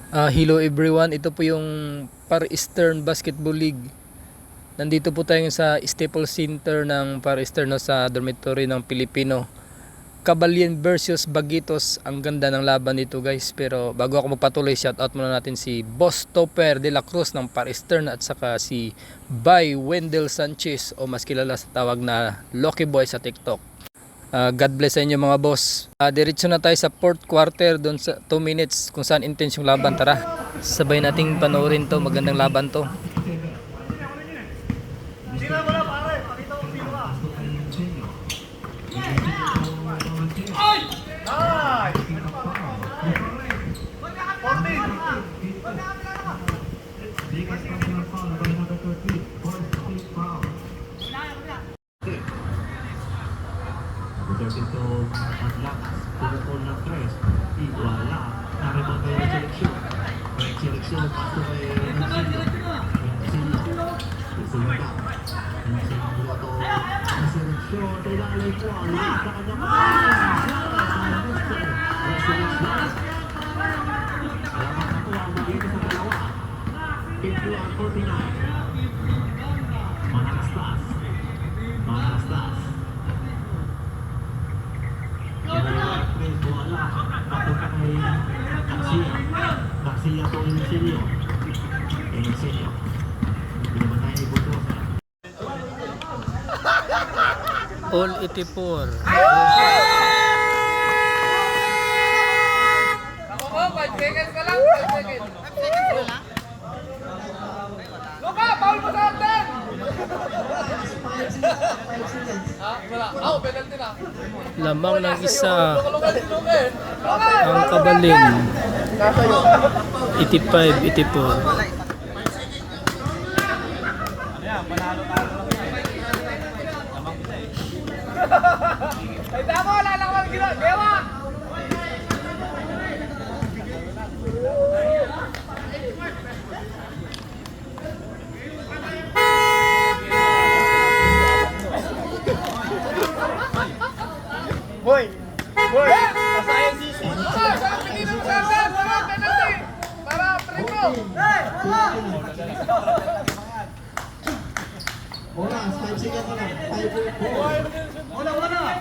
Hello everyone, ito po yung Far Eastern Basketball League. Nandito po tayo sa Staples Center ng Far Eastern, no, sa dormitory ng Pilipino. Kabalien versus Baguitos. Ang ganda ng laban dito, guys. Pero bago ako magpatuloy, shoutout muna natin si Boss Topper de la Cruz ng Far Eastern at saka si Bay Wendell Sanchez o mas kilala sa tawag na Loki Boy sa TikTok. God bless sa inyo mga boss. Diretso na tayo sa fourth quarter doon sa 2 minutes kung saan intense yung laban. Tara, sabay nating panoorin to. Magandang laban to. Sila mo na pare, pakita mo sino ka. Ay! Ay! 14! Ito ang lakas, pumukol ng tres, wala, narimang kayo ng seleksyon. May seleksyon, pasto kay Nansino. Isulta. Nansino mo ito, ang seleksyon, ilalay po, wala sa kanyang ang seleksyon. Alaman ako ang magiging sa dalawa. 51-49. Manastas. Manastas. Wala, papunta kay Garcia to Inocenio. Hindi naman tayo ibutosa. All 84. Ako mo, 5 seconds ka lang, 5 seconds. 5 seconds ka lang? Luka, foul mo sa atin! Wala. Penalty na. Lamang ng isa Luka si Luka eh. ang Kabalin. 85-84. Ay, tama, wala lang akong ginagawa. Boy! Boy! Masaya sisi! Saan pinili mo sa atin? Wala, penalty! Para primo! Wala, 5 seconds na lang. 5-4. Wala! Kamay!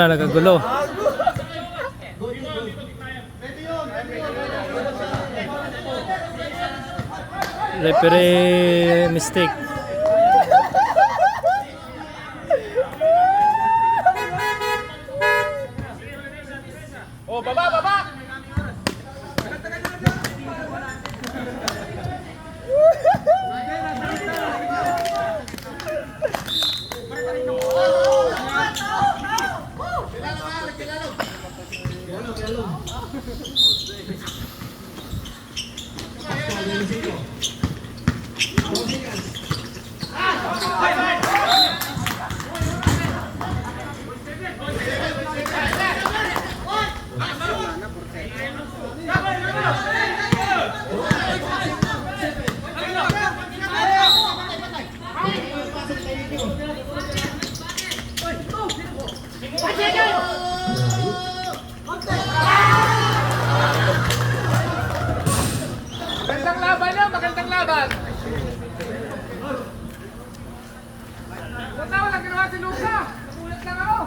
Nakagulo. Referee mistake. Oh, baba! Magandang laban! Punta, walang ginawa si Luka! Nagulat lang ako!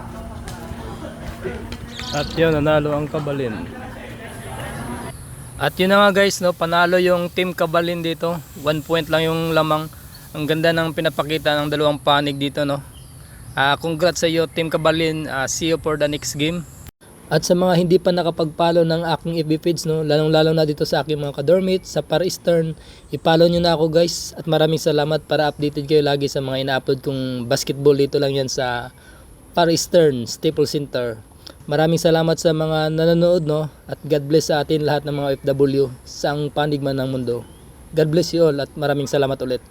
At yun, nanalo ang Kabalin. At yun na nga guys, no, panalo yung team Kabalin dito. 1 point lang yung lamang. Ang ganda ng pinapakita ng dalawang panig dito, no. Congrats sa iyo team Kabalin. See you for the next game. At sa mga hindi pa nakapag-follow ng aking FB page, no, lalong-lalo na dito sa aking mga ka-dormate sa Far Eastern, i-follow nyo na ako guys. At maraming salamat para updated kayo lagi sa mga ina-upload kong basketball. Dito lang yan sa Far Eastern Staples Center. Maraming salamat sa mga nanonood, no, at God bless sa atin lahat ng mga OFW sa ang panig man ng mundo. God bless you all at maraming salamat ulit.